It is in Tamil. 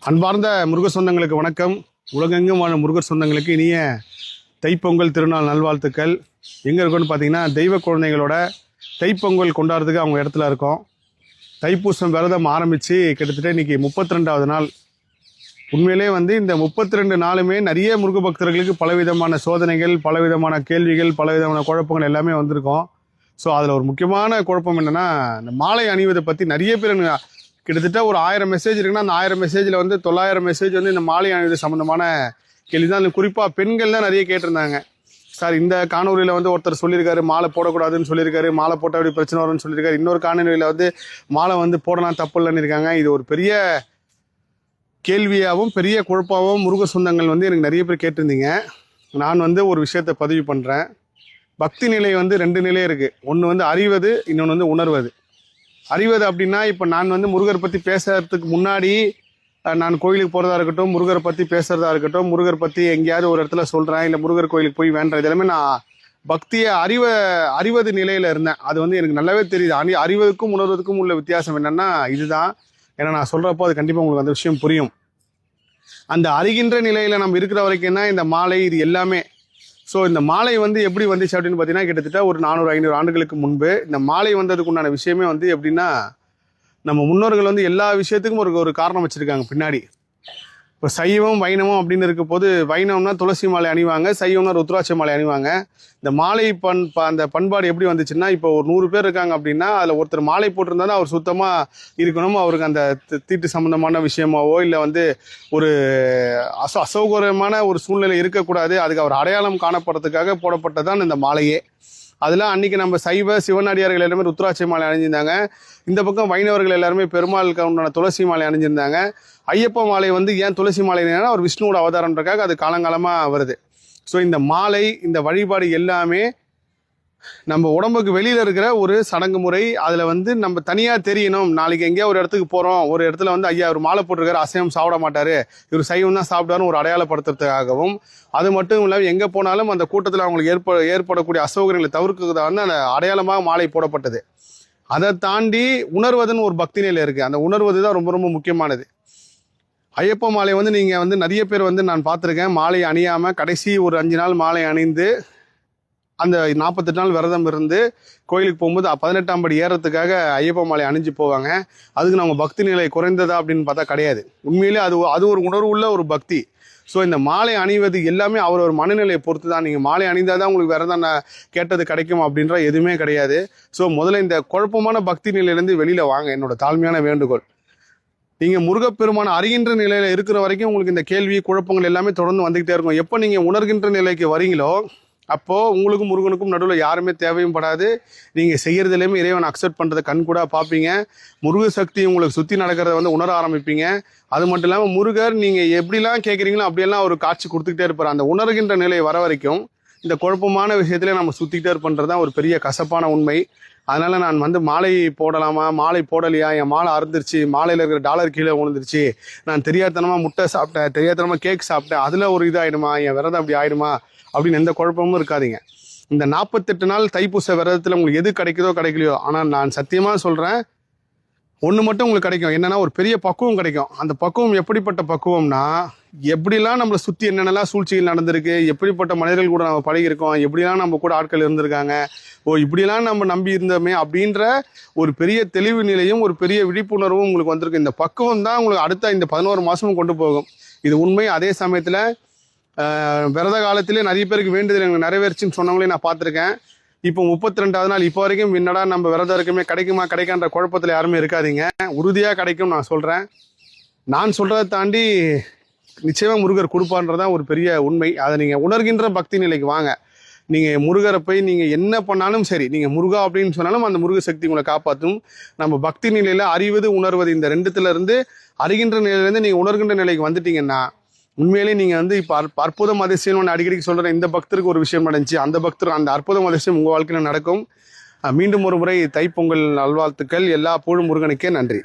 அன்பார்ந்த முருகர் சொந்தங்களுக்கு வணக்கம். உலகெங்கும் வாழும் முருகர் சொந்தங்களுக்கு இனிய தைப்பொங்கல் திருநாள் நல்வாழ்த்துக்கள். எங்கே இருக்கோன்னு பார்த்தீங்கன்னா, தெய்வ குழந்தைகளோட தைப்பொங்கல் கொண்டாடுறதுக்கு அவங்க இடத்துல இருக்கோம். தைப்பூசம் விரதம் ஆரம்பித்து கிட்டத்தட்ட இன்றைக்கி 32வது நாள். உண்மையிலே இந்த 32 நாளுமே நிறைய முருக பக்தர்களுக்கு பலவிதமான சோதனைகள், பலவிதமான கேள்விகள், பலவிதமான குழப்பங்கள் எல்லாமே வந்திருக்கும். ஸோ அதில் ஒரு முக்கியமான குழப்பம் என்னென்னா, இந்த மாலை அணிவதை பற்றி நிறைய பேர் கிட்டத்தட்ட ஒரு 1000 மெசேஜ் இருக்குன்னா, அந்த 1000 மெசேஜில் 900 மெசேஜ் இந்த மாலை அணிவது சம்மந்தமான கேள்வி தான். குறிப்பாக பெண்கள் தான் நிறைய கேட்டிருந்தாங்க. சார், இந்த காணொலியில் ஒருத்தர் சொல்லியிருக்காரு மாலை போடக்கூடாதுன்னு சொல்லியிருக்காரு, மாலை போட்டால் அப்படி பிரச்சனை வரும்னு சொல்லியிருக்காரு. இன்னொரு காணொலியில் மாலை போடலாம் தப்பு இல்லைன்னு இருக்காங்க. இது ஒரு பெரிய கேள்வியாகவும் பெரிய குழப்பாகவும் முருக சொந்தங்கள் எனக்கு நிறைய பேர் கேட்டிருந்தீங்க. நான் ஒரு விஷயத்தை பதிவு பண்ணுறேன். பக்தி நிலை 2 நிலை இருக்குது. ஒன்று அறிவது, இன்னொன்று உணர்வது. அறிவது அப்படின்னா, இப்போ நான் முருகரை பற்றி பேசுறதுக்கு முன்னாடி நான் கோயிலுக்கு போகிறதா இருக்கட்டும், முருகரை பற்றி பேசுகிறதா இருக்கட்டும், முருகர் பற்றி எங்கேயாவது ஒரு இடத்துல சொல்கிறேன், இல்லை முருகர் கோயிலுக்கு போய் வேண்டது எல்லாமே நான் பக்தியை அறிவது நிலையில் இருந்தேன். அது எனக்கு நல்லாவே தெரியுது. அறிவதுக்கும் உணர்வதுக்கும் உள்ள வித்தியாசம் என்னென்னா இதுதான். ஏன்னா நான் சொல்கிறப்போ அது கண்டிப்பாக உங்களுக்கு அந்த விஷயம் புரியும். அந்த அறிகின்ற நிலையில் நம்ம இருக்கிற வரைக்கும் தான் இந்த மாலை இது எல்லாமே. ஸோ இந்த மாலை எப்படி வந்துச்சு அப்படின்னு பார்த்தீங்கன்னா, கிட்டத்தட்ட ஒரு 400-500 ஆண்டுகளுக்கு முன்பு இந்த மாலை வந்ததுக்கு உண்டான விஷயமே எப்படின்னா, நம்ம முன்னோர்கள் எல்லா விஷயத்துக்கும் ஒரு காரணம் வச்சுருக்காங்க பின்னாடி. இப்போ சைவம் வைணவம் அப்படின்னு இருக்க போது, வைணவம்னா துளசி மாலை அணிவாங்க, சைவம்னா ருத்ராட்ச மாலை அணிவாங்க. இந்த மாலை அந்த பண்பாடு எப்படி வந்துச்சுன்னா, இப்போ ஒரு 100 பேர் இருக்காங்க அப்படின்னா, அதில் ஒருத்தர் மாலை போட்டிருந்தாலும் அவர் சுத்தமாக இருக்கணும். அவருக்கு அந்த தீட்டு சம்மந்தமான விஷயமாவோ இல்லை ஒரு அசௌகரியமான ஒரு சூழ்நிலை இருக்கக்கூடாது. அதுக்கு அவர் அடையாளம் காணப்படுறதுக்காக போடப்பட்டதான் இந்த மாலையே. அதெல்லாம் அன்றைக்கி நம்ம சைவ சிவனடியார்கள் எல்லாருமே ருத்ராட்ச மாலை அணிஞ்சிருந்தாங்க. இந்த பக்கம் வைணவர்கள் எல்லாருமே பெருமாளுக்கு உண்டான துளசி மாலை அணிஞ்சிருந்தாங்க. ஐயப்ப மாலை ஏன் துளசி மாலை அவர் விஷ்ணுவோட அவதாரம்ன்றக்காக அது காலங்காலமாக வருது. ஸோ இந்த மாலை, இந்த வழிபாடு எல்லாமே நம்ம உடம்புக்கு வெளியில் இருக்கிற ஒரு சடங்கு முறை. அதில் நம்ம தனியாக தெரியணும். நாளைக்கு எங்கேயா ஒரு இடத்துக்கு போகிறோம், ஒரு இடத்துல ஐயா ஒரு மாலை போட்டிருக்காரு, அசைவம் சாப்பிட மாட்டார், இவர் சைவம் தான் சாப்பிட்டாருன்னு ஒரு அடையாளப்படுத்துறதுக்காகவும், அது மட்டும் இல்லாமல் எங்கே போனாலும் அந்த கூட்டத்தில் அவங்களுக்கு ஏற்படக்கூடிய அசௌகரியங்களை தவிர்க்கிறதுக்காக அந்த அடையாளமாக மாலை போடப்பட்டது. அதை தாண்டி உணர்வதுன்னு ஒரு பக்தி நிலை இருக்குது. அந்த உணர்வது தான் ரொம்ப ரொம்ப முக்கியமானது. ஐயப்ப மாலை நீங்கள் நிறைய பேர் நான் பார்த்துருக்கேன், மாலை அணியாமல் கடைசி ஒரு 5 நாள் மாலை அணிந்து அந்த 48 நாள் விரதம் இருந்து கோயிலுக்கு போகும்போது 18ஆம் படி ஏறத்துக்காக ஐயப்ப மாலை அணிஞ்சு போவாங்க. அதுக்கு நம்ம பக்தி நிலை குறைந்ததா அப்படின்னு பார்த்தா கிடையாது. உண்மையிலே அது ஒரு உணர்வுள்ள ஒரு பக்தி. ஸோ இந்த மாலை அணிவது எல்லாமே ஒரு மனநிலையை பொறுத்து தான். நீங்கள் மாலை அணிந்தால் தான் உங்களுக்கு விரதம் கேட்டது கிடைக்கும் அப்படின்ற எதுவுமே கிடையாது. ஸோ முதல்ல இந்த குழப்பமான பக்தி நிலையிலேருந்து வெளியில் வாங்க, என்னோட தாழ்மையான வேண்டுகோள். நீங்கள் முருகப்பெருமான அறிகின்ற நிலையில் இருக்கிற வரைக்கும் உங்களுக்கு இந்த கேள்வி குழப்பங்கள் எல்லாமே தொடர்ந்து வந்துக்கிட்டே இருக்கும். எப்போ நீங்கள் உணர்கின்ற நிலைக்கு வரீங்களோ, அப்போது உங்களுக்கும் முருகனுக்கும் நடுவில் யாருமே தேவையும் படாது. நீங்கள் செய்கிறதுலேயுமே இறைவன் அக்செப்ட் பண்ணுறதை கண் கூட பார்ப்பீங்க. முருக சக்தி உங்களுக்கு சுற்றி நடக்கிறத உணர ஆரம்பிப்பீங்க. அது மட்டும் இல்லாமல் முருகர் நீங்கள் எப்படிலாம் கேட்குறீங்களோ அப்படியெல்லாம் ஒரு காட்சி கொடுத்துக்கிட்டே இருப்பார். அந்த உணர்கின்ற நிலை வர வரைக்கும் இந்த குழப்பமான விஷயத்துல நம்ம சுற்றிக்கிட்டே இருப்பன்றது தான் ஒரு பெரிய கசப்பான உண்மை. அதனால் நான் மாலை போடலாமா, மாலை போடலையா, என் மாலை அறுந்துருச்சு, மாலையில் இருக்கிற டாலர் கீழே விழுந்துருச்சு, நான் தெரியாதனமாக முட்டை சாப்பிட்டேன், தெரியாதனமாக கேக் சாப்பிட்டேன், அதில் ஒரு இதாகிடுமா, என் விரதம் அப்படி ஆகிடுமா அப்படின்னு எந்த குழப்பமும் இருக்காதீங்க. இந்த 48 நாள் தைப்பூச விரதத்தில் உங்களுக்கு எது கிடைக்குதோ கிடைக்கலையோ, ஆனால் நான் சத்தியமாக சொல்கிறேன், ஒன்று மட்டும் உங்களுக்கு கிடைக்கும். என்னென்னா ஒரு பெரிய பக்குவம் கிடைக்கும். அந்த பக்குவம் எப்படிப்பட்ட பக்குவம்னா, எப்படிலாம் நம்மளை சுற்றி என்னென்னலாம் சூழ்ச்சிகள் நடந்திருக்கு, எப்படிப்பட்ட மனிதர்கள் கூட நம்ம பழகியிருக்கோம், எப்படிலாம் நம்ம கூட ஆட்கள் இருந்திருக்காங்க, இப்படிலாம் நம்ம நம்பி இருந்தோமே அப்படின்ற ஒரு பெரிய தெளிவு நிலையும் ஒரு பெரிய விழிப்புணர்வும் உங்களுக்கு வந்திருக்கு. இந்த பக்குவம் தான் உங்களுக்கு அடுத்த இந்த 11 மாதமும் கொண்டு போகும். இது உண்மை. அதே சமயத்தில் விரத காலத்திலே நிறைய பேருக்கு வேண்டுதல் எனக்கு நிறைவேறுச்சுன்னு சொன்னவங்களே நான் பார்த்துருக்கேன். இப்போ 32வது நாள் இப்போ வரைக்கும் என்னடா நம்ம விரதம் இருக்குமே, கிடைக்குமா கிடைக்கான்ற குழப்பத்தில் யாருமே இருக்காதீங்க. உறுதியாக கிடைக்கும் நான் சொல்கிறேன். நான் சொல்கிறத தாண்டி நிச்சயமாக முருகர் கொடுப்பான்றதான் ஒரு பெரிய உண்மை. அதை நீங்கள் உணர்கின்ற பக்தி நிலைக்கு வாங்க. நீங்கள் முருகரை போய் நீங்கள் என்ன பண்ணாலும் சரி, நீங்கள் முருகா அப்படின்னு சொன்னாலும் அந்த முருக சக்தி உங்களை காப்பாற்றும். நம்ம பக்தி நிலையில் அறிவது உணர்வது இந்த 2த்துலேருந்து அறிகின்ற நிலையிலேருந்து நீங்கள் உணர்கின்ற நிலைக்கு வந்துட்டீங்கன்னா, உண்மையிலே நீங்கள் இப்போ அற்புதம் அதிசயம் ஒன்று அடிக்கடி சொல்கிறேன். இந்த பக்தருக்கு ஒரு விஷயம் நடந்துச்சு, அந்த பக்தர் அந்த அற்புதம் அதிசயம் உங்கள் வாழ்க்கையில் நடக்கும். மீண்டும் ஒரு முறை தைப்பொங்கல் நல்வாழ்த்துக்கள். எல்லா புகழும் முருகனுக்கே. நன்றி.